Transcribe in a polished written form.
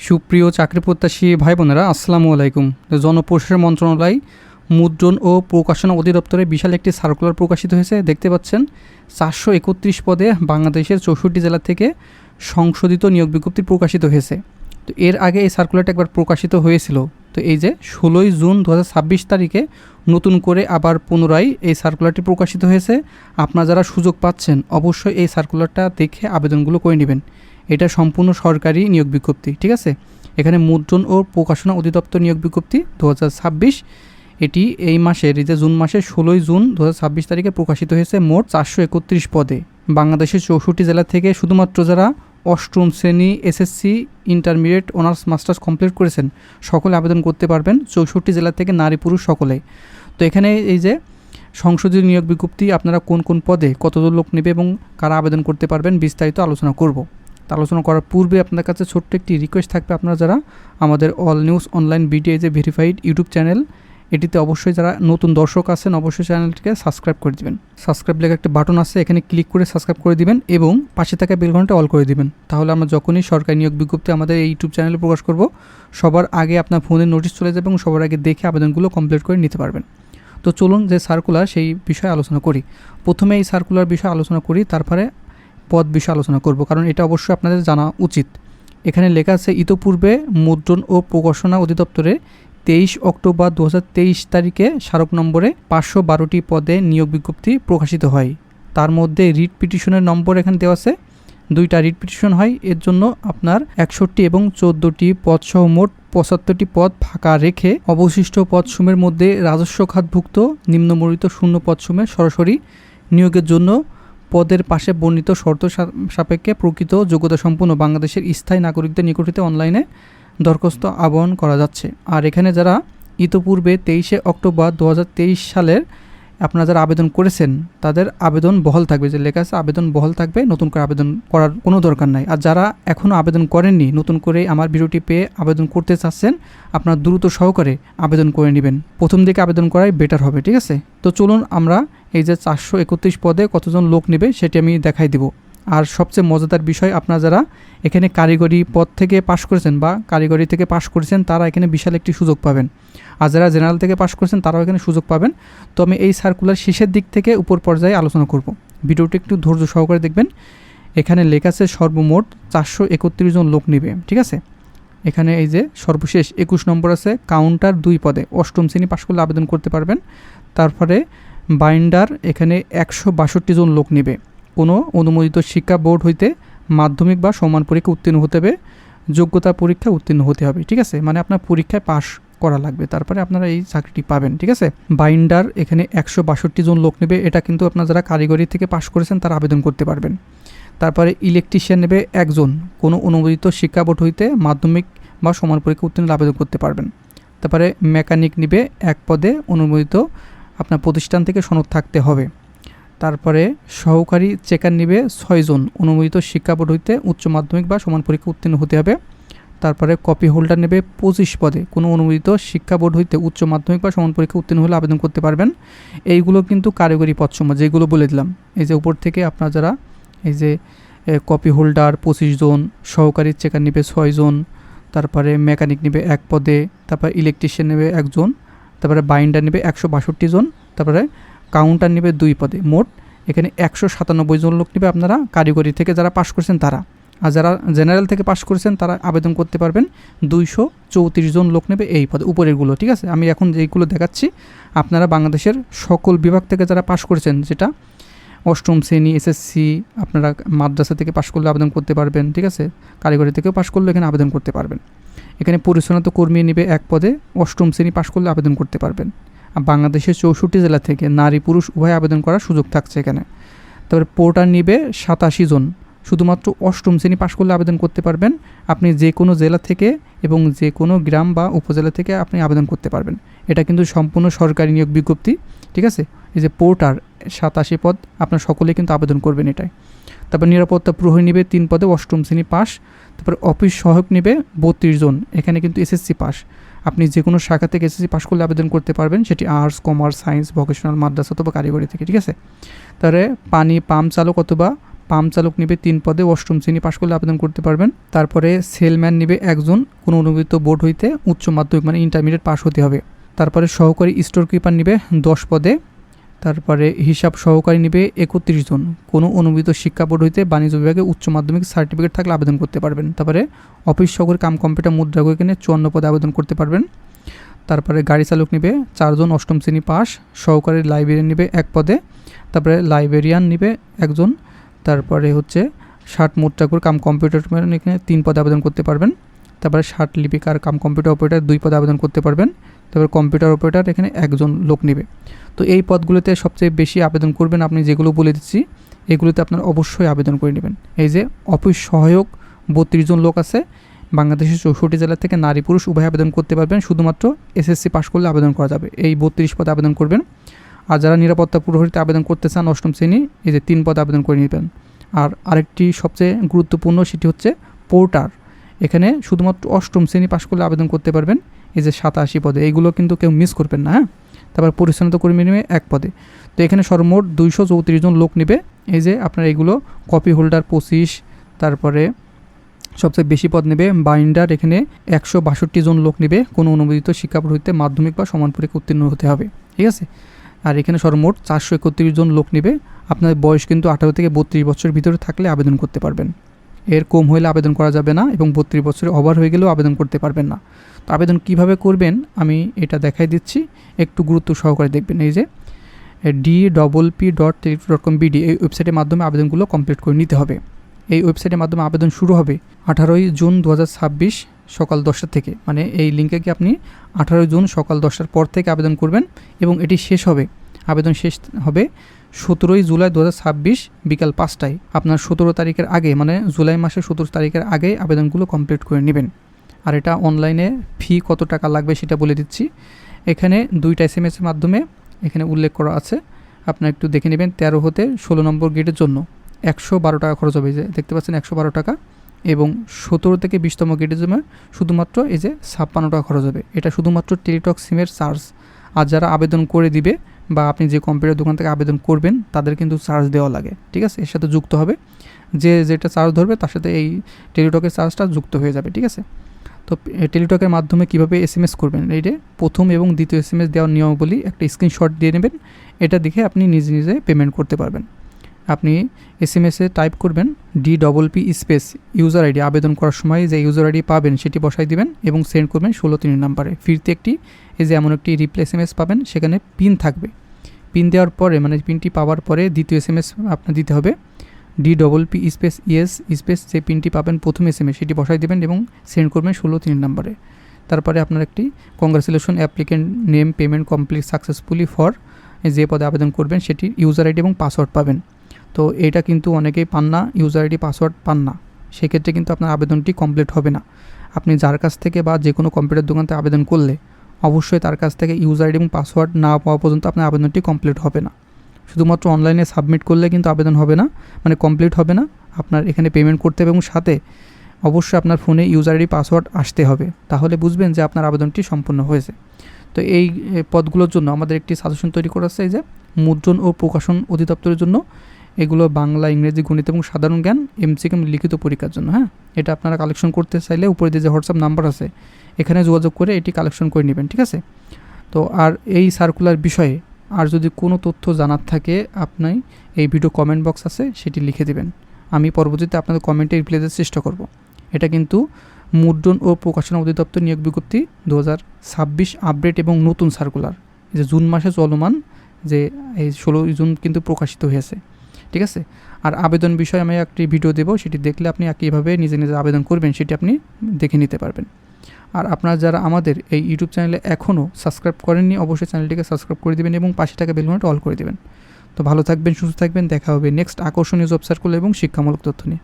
সুপ্রিয় চাকরি প্রত্যাশী ভাই বোনেরা, আসসালামু আলাইকুম। জনপ্রশাসন মন্ত্রণালয় মুদ্রণ ও প্রকাশনা অধিদপ্তরে বিশাল একটি সার্কুলার প্রকাশিত হয়েছে। দেখতে পাচ্ছেন 431 পদে বাংলাদেশের 64 জেলা থেকে সংশোধিত নিয়োগ বিজ্ঞপ্তি প্রকাশিত হয়েছে। তো এর আগে এই সার্কুলারটা একবার প্রকাশিত হয়েছিল। তো এই যে 16 জুন 2026 তারিখে নতুন করে আবার পুনরায় এই সার্কুলারটি প্রকাশিত হয়েছে। আপনারা যারা সুযোগ পাচ্ছেন অবশ্যই এই সার্কুলারটা দেখে আবেদনগুলো করে নেবেন। এটা সম্পূর্ণ সরকারি নিয়োগ বিজ্ঞপ্তি, ঠিক আছে। এখানে মুদ্রণ ও প্রকাশনা অধিদপ্তর নিয়োগ বিজ্ঞপ্তি 2026, এটি এই মাসের যে জুন মাসের 16 জুন 2026 তারিখে প্রকাশিত হয়েছে। মোট 431 পদে বাংলাদেশের 64 জেলা থেকে শুধুমাত্র যারা অষ্টম শ্রেণী SSC intermediate honours masters complete করেছেন সকলে আবেদন করতে পারবেন। 64 জেলা থেকে নারী পুরুষ সকলে। তো এখানে এই যে সংশোধিত নিয়োগ বিজ্ঞপ্তি, আপনারা কোন কোন পদে কতজন লোক নেবে এবং কারা আবেদন করতে পারবেন বিস্তারিত আলোচনা করব। আলোচনা করার পূর্বে আপনাদের কাছে ছোট্ট একটি রিকোয়েস্ট থাকবে, আপনারা যারা আমাদের অল নিউজ অনলাইন বিডি যে ভেরিফাইড ইউটিউব চ্যানেল, এটিতে অবশ্যই যারা নতুন দর্শক আছেন অবশ্যই চ্যানেলটিকে সাবস্ক্রাইব করে দিবেন। সাবস্ক্রাইব লেখা একটা বাটন আছে, এখানে ক্লিক করে সাবস্ক্রাইব করে দিবেন এবং পাশে থাকা বেল ঘন্টা অল করে দিবেন। তাহলে আমরা যখনই সরকারি নিয়োগ বিজ্ঞপ্তি আমাদের এই ইউটিউব চ্যানেলে প্রকাশ করব সবার আগে আপনার ফোনে নোটিশ চলে যাবে এবং সবার আগে দেখে আবেদনগুলো কমপ্লিট করে নিতে পারবেন। তো চলুন যে সার্কুলার সেই বিষয়ে আলোচনা করি। প্রথমে এই সার্কুলার বিষয়ে আলোচনা করি, তারপরে পদ বিষয়ে আলোচনা করব, কারণ এটা অবশ্যই আপনাদের জানা উচিত। এখানে লেখা আছে, ইতোপূর্বে মুদ্রণ ও প্রকাশনা অধিদপ্তরে 23 অক্টোবর 2023 তারিখে স্মারক নম্বরে 512টি পদে নিয়োগ বিজ্ঞপ্তি প্রকাশিত হয়। তার মধ্যে রিট পিটিশনের নম্বর এখানে দেওয়া আছে, 2টা রিট পিটিশন হয়। এর জন্য আপনার 61 এবং 14টি পদসহ মোট 75টি পদ ফাঁকা রেখে অবশিষ্ট পদসমূহের মধ্যে রাজস্ব খাতভুক্ত নিম্নমূল্যিত শূন্য পদসমূহে সরাসরি নিয়োগের জন্য পদের পাশে বর্ণিত শর্ত সাপেক্ষে প্রকৃত যোগ্যতা সম্পন্ন বাংলাদেশের স্থায়ী নাগরিকদের নিকট হতে অনলাইনে দরখাস্ত আহ্বান করা যাচ্ছে। আর এখানে যারা ইতোপূর্বে 23 অক্টোবর 2023 সালের আপনারা যারা আবেদন করেছেন তাদের আবেদন বহাল থাকবে, যে লেখা আছে আবেদন বহাল থাকবে, নতুন করে আবেদন করার কোনো দরকার নাই। আর যারা এখনও আবেদন করেননি, নতুন করে আমার ভিডিওটি পেয়ে আবেদন করতে চাচ্ছেন, আপনারা দ্রুত সহকারে আবেদন করে নেবেন। প্রথম দিকে আবেদন করাই বেটার হবে, ঠিক আছে। তো চলুন আমরা এই যে 431 পদে কতজন লোক নেবে সেটি আমি দেখাই দিব। আর সবচেয়ে মজাদার বিষয়, আপনারা যারা এখানে কারিগরি পদ থেকে পাশ করেছেন বা কারিগরি থেকে পাশ করেছেন তারা এখানে বিশাল একটি সুযোগ পাবেন। আর যারা জেনারেল থেকে পাশ করেছেন তারাও এখানে সুযোগ পাবেন। তো আমি এই সার্কুলার শেষের দিক থেকে উপর পর্যায়ে আলোচনা করব, ভিডিওটি একটু ধৈর্য সহকারে দেখবেন। এখানে লেখা আছে সর্বমোট 431 জন লোক নেবে, ঠিক আছে। এখানে এই যে সর্বশেষ 21 নম্বর আছে, কাউন্টার 2 পদে অষ্টম শ্রেণী পাশ করলে আবেদন করতে পারবেন। তারপরে বাইন্ডার, এখানে 162 জন লোক নেবে। কোনো অনুমোদিত শিক্ষা বোর্ড হইতে মাধ্যমিক বা সমান পরীক্ষা উত্তীর্ণ হতে হবে, যোগ্যতা পরীক্ষা উত্তীর্ণ হতে হবে, ঠিক আছে। মানে আপনার পরীক্ষায় পাশ করা লাগবে, তারপরে আপনারা এই চাকরিটি পাবেন, ঠিক আছে। বাইন্ডার এখানে 162 জন লোক নেবে। এটা কিন্তু আপনারা যারা কারিগরি থেকে পাশ করেছেন তারা আবেদন করতে পারবেন। তারপরে ইলেকট্রিশিয়ান নেবে 1 জন, কোনো অনুমোদিত শিক্ষা বোর্ড হইতে মাধ্যমিক বা সমান পরীক্ষা উত্তীর্ণ আবেদন করতে পারবেন। তারপরে মেকানিক নেবে 1 পদে, অনুমোদিত আপনার প্রতিষ্ঠান থেকে সনদ থাকতে হবে। তারপরে সহকারী চেকার নেবে 6 জন, অনুমোদিত শিক্ষা বোর্ড হইতে উচ্চ মাধ্যমিক বা সমান পরীক্ষা উত্তীর্ণ হতে হবে। তারপরে কপি হোল্ডার নেবে 25 পদে, কোনো অনুমোদিত শিক্ষা বোর্ড হইতে উচ্চ মাধ্যমিক বা সমান পরীক্ষা উত্তীর্ণ হলে আবেদন করতে পারবেন। এইগুলো কিন্তু কারিগরি পদসমূহ যেগুলো বলে দিলাম, এই যে উপর থেকে আপনারা যারা এই যে কপি হোল্ডার 25 জন, সহকারী চেকার নেবে 6 জন, তারপরে মেকানিক নেবে 1 পদে, তারপরে ইলেকট্রিশিয়ান নেবে 1 জন, তারপরে বাইন্ডার নেবে 162 জন, তারপরে কাউন্টার নেবে 2 পদে। মোট এখানে 197 জন লোক নেবে আপনারা কারিগরি থেকে যারা পাশ করেছেন তারা। আর যারা জেনারেল থেকে পাশ করেছেন তারা আবেদন করতে পারবেন। 234 জন লোক নেবে এই পদে, উপরেরগুলো, ঠিক আছে। আমি এখন যেগুলো দেখাচ্ছি আপনারা বাংলাদেশের সকল বিভাগ থেকে যারা পাশ করেছেন, যেটা অষ্টম শ্রেণী এসএসসি আপনারা মাদ্রাসা থেকে পাশ করলে আবেদন করতে পারবেন, ঠিক আছে। কারিগরি থেকেও পাশ করলে এখানে আবেদন করতে পারবেন। এখানে পরিচ্ছন্নতা কর্মী নেবে 1 পদে, অষ্টম শ্রেণী পাশ করলে আবেদন করতে পারবেন। বাংলাদেশের 64 জেলা থেকে নারী পুরুষ উভয় আবেদন করার সুযোগ থাকছে এখানে। তারপরে পোর্টার নিবে 87 জন, শুধুমাত্র অষ্টম শ্রেণী পাশ করলে আবেদন করতে পারবেন। আপনি যে কোনো জেলা থেকে এবং যে কোনো গ্রাম বা উপজেলা থেকে আপনি আবেদন করতে পারবেন। এটা কিন্তু সম্পূর্ণ সরকারি নিয়োগ বিজ্ঞপ্তি, ঠিক আছে। এই যে পোর্টার 87 পদ, আপনার সকলে কিন্তু আবেদন করবেন এটাই। তারপর নিরাপত্তা প্রহরী নিবে 3 পদে, অষ্টম শ্রেণী পাস। তারপরে অফিস সহায়ক নিবে 32 জন, এখানে কিন্তু এসএসসি পাস। আপনি যে কোনো শাখা থেকে এসএসসি পাস করলে আবেদন করতে পারবেন, সেটি আর্টস, কমার্স, সায়েন্স, ভোকেশনাল, মাদ্রাসা অথবা কারিগরি থেকে, ঠিক আছে। তাহলে পানি পাম্প চালক অথবা পাম্প চালক নিবে 3 পদে, অষ্টম শ্রেণী পাশ করলে আবেদন করতে পারবেন। তারপরে সেলম্যান নিবে 1 জন, কোনো অনুমোদিত বোর্ড হইতে উচ্চ মাধ্যমিক মানে ইন্টারমিডিয়েট পাস হতে হবে। তারপরে সহকারী স্টোর কিপার নিবে 10 পদে। তারপরে হিসাব সহকারী নিবে 31 জন, কোনো অনুমোদিত শিক্ষা বোর্ড হইতে বাণিজ্য বিভাগে উচ্চ মাধ্যমিক সার্টিফিকেট থাকলে আবেদন করতে পারবেন। তারপরে অফিস সহকারী কাম কম্পিউটার মুদ্রাক্ষরিক নিয়ে 54 পদে আবেদন করতে পারবেন। তারপরে গাড়ি চালক নিবে 4 জন, অষ্টম শ্রেণী পাস। সহকারী লাইব্রেরিয়ান নিবে 1 পদে। তারপরে লাইব্রেরিয়ান নিবে 1 জন। তারপরে হচ্ছে 60 মুদ্রাক্ষর কাম কম্পিউটার এখানে 3 পদে আবেদন করতে পারবেন। তারপরে 60 লিপিকার কাম কম্পিউটার অপারেটর 2 পদে আবেদন করতে পারবেন। তারপর কম্পিউটার অপারেটর এখানে 1 জন লোক নেবে। তো এই পদগুলোতে সবচেয়ে বেশি আবেদন করবেন আপনি, যেগুলো বলে দিচ্ছি এগুলোতে আপনার অবশ্যই আবেদন করে নেবেন। এই যে অফিস সহায়ক 32 জন লোক আছে, বাংলাদেশের 64 জেলা থেকে নারী পুরুষ উভয় আবেদন করতে পারবেন, শুধুমাত্র এসএসসি পাস করলে আবেদন করা যাবে। এই 32 পদে আবেদন করবেন। আর যারা নিরাপত্তা প্রহরীতে আবেদন করতে চান অষ্টম শ্রেণী, এই যে 3 পদে আবেদন করে নেবেন। আর আরেকটি সবচেয়ে গুরুত্বপূর্ণ, সেটি হচ্ছে পোর্টার। এখানে শুধুমাত্র অষ্টম শ্রেণী পাস করলে আবেদন করতে পারবেন। এই যে 87 পদে, এইগুলো কিন্তু কেউ মিস করবেন না, হ্যাঁ। তারপর পরিচ্ছন্নতা কর্মী নেবে 1 পদে। তো এখানে সর্বমোট 234 জন লোক নেবে। এই যে আপনার এইগুলো কপি হোল্ডার 25, তারপরে সবচেয়ে বেশি পদ নেবে বাইন্ডার, এখানে 162 জন লোক নেবে, কোনো অনুমোদিত শিক্ষা বোর্ড হইতে মাধ্যমিক বা সমান পরীক্ষা উত্তীর্ণ হতে হবে, ঠিক আছে। আর এখানে সর্বমোট 431 জন লোক নেবে। আপনার বয়স কিন্তু 18 থেকে 32 বছরের ভিতরে থাকলে আবেদন করতে পারবেন। এর কম হলে আবেদন করা যাবে না, এবং 32 বছরের ওভার হয়ে গেলেও আবেদন করতে পারবেন না। তো আবেদন কিভাবে করবেন আমি এটা দেখাই দিচ্ছি, একটু গুরুত্ব সহকারে দেখবেন। এই যে dpp.telicu.com.bd এই ওয়েবসাইটের মাধ্যমে আবেদনগুলো কমপ্লিট করে নিতে হবে। এই ওয়েবসাইটের মাধ্যমে আবেদন শুরু হবে 18 জুন 2026 সকাল 10টা থেকে, মানে এই লিঙ্কে কি আপনি 18 জুন সকাল 10টার পর থেকে আবেদন করবেন, এবং এটি শেষ হবে, আবেদন শেষ হবে 17 জুলাই 2026 বিকাল 5টায়। আপনার 17 তারিখের আগে, মানে জুলাই মাসের 17 তারিখের আগে আবেদনগুলো কমপ্লিট করে নেবেন। আর এটা অনলাইনে ফি কত টাকা লাগবে সেটা বলে দিচ্ছি। এখানে 2টা SMS এর মাধ্যমে এখানে উল্লেখ করা আছে, আপনারা একটু দেখে নেবেন। 13 হতে 16 নম্বর গেটের জন্য 112 টাকা খরচ হবে, যে দেখতে পাচ্ছেন 112 টাকা, এবং 17 থেকে 20তম গেটের জন্য শুধুমাত্র এই যে 56 টাকা খরচ হবে। এটা শুধুমাত্র টেলিটক সিমের চার্জ। আর যারা আবেদন করে দিবে বা আপনি যে কম্পিউটার দোকান থেকে আবেদন করবেন তাদের কিন্তু চার্জ দেওয়া লাগে, ঠিক আছে, এর সাথে যুক্ত হবে। যেটা চার্জ ধরবে তার সাথে এই টেলিটকের চার্জটা যুক্ত হয়ে যাবে, ঠিক আছে। তো টেলিটকের মাধ্যমে কীভাবে SMS করবেন, এইটা প্রথম এবং দ্বিতীয় SMS দেওয়ার নিয়মাবলী একটা স্ক্রিনশট দিয়ে নেবেন। এটা দেখে আপনি নিজে নিজে পেমেন্ট করতে পারবেন। আপনি SMS-এ টাইপ করবেন DPP স্পেস ইউজার আইডি, আবেদন করার সময় যে ইউজার আইডি পাবেন সেটি বসাই দিবেন এবং সেন্ড করবেন 16 নাম্বারে। ফিরতে একটি এই যে এমন একটি রিপ্লাই SMS পাবেন, সেখানে পিন থাকবে। পিন দেওয়ার পরে, মানে পিনটি পাওয়ার পরে দ্বিতীয় SMS আপনার দিতে হবে DPP স্পেস ইয়েস স্পেস, যে পিনটি পাবেন প্রথম SMS সেটি বসাই দেবেন এবং সেন্ড করবেন 16 নাম্বারে। তারপরে আপনার একটি congratulation applicant name payment complete successfully for, যে পদে আবেদন করবেন সেটির ইউজার আইডি এবং পাসওয়ার্ড পাবেন। তো এটা কিন্তু অনেকেই পান না, ইউজার আইডি পাসওয়ার্ড পান না, সেক্ষেত্রে কিন্তু আপনার আবেদনটি কমপ্লিট হবে না। আপনি যার কাছ থেকে বা যে কোনো কম্পিউটার দোকান থেকে আবেদন করলে অবশ্যই তার কাছ থেকে ইউজার আইডি এবং পাসওয়ার্ড না পাওয়া পর্যন্ত আপনার আবেদনটি কমপ্লিট হবে না। শুধুমাত্র অনলাইনে সাবমিট করলে কিন্তু আবেদন হবে না, মানে কমপ্লিট হবে না। আপনার এখানে পেমেন্ট করতে হবে এবং সাথে অবশ্যই আপনার ফোনে ইউজার আইডি পাসওয়ার্ড আসতে হবে, তাহলে বুঝবেন যে আপনার আবেদনটি সম্পূর্ণ হয়েছে। তো এই পদগুলোর জন্য আমাদের একটি সাজেশন তৈরি করা আছে, এই যে মুদ্রণ ও প্রকাশন অধিদপ্তরের জন্য। এগুলো বাংলা, ইংরেজি, গণিত এবং সাধারণ জ্ঞান MCQ লিখিত পরীক্ষার জন্য, হ্যাঁ। এটা আপনারা কালেকশন করতে চাইলে উপরে যে হোয়াটসঅ্যাপ নাম্বার আছে এখানে যোগাযোগ করে এটি কালেকশন করে নেবেন, ঠিক আছে। তো আর এই সার্কুলার বিষয়ে আর যদি কোনো তথ্য জানার থাকে আপনি এই ভিডিও কমেন্ট বক্স আছে সেটি লিখে দেবেন, আমি পরবর্তীতে আপনাদের কমেন্টে রিপ্লাই দেওয়ার চেষ্টা করব। এটা কিন্তু মুদ্রণ ও প্রকাশনা অধিদপ্তর নিয়োগ বিজ্ঞপ্তি 2026 আপডেট এবং নতুন সার্কুলার, যে জুন মাসে চলমান, যে এই 16 জুন কিন্তু প্রকাশিত হয়েছে, ঠিক আছে। আর আবেদন বিষয়ে আমি একটি ভিডিও দেবো, সেটি দেখলে আপনি কীভাবে নিজে নিজে আবেদন করবেন সেটি আপনি দেখে নিতে পারবেন। আর আপনারা যারা আমাদের এই ইউটিউব চ্যানেলে এখনও সাবস্ক্রাইব করেননি অবশ্যই চ্যানেলটিকে সাবস্ক্রাইব করে দেবেন এবং পাশে থাকা বেল বাটনটি অল করে দেবেন। তো ভালো থাকবেন, সুস্থ থাকবেন, দেখা হবে নেক্সট আকর্ষণীয় জব সার্কুলার এবং শিক্ষামূলক তথ্য নিয়ে।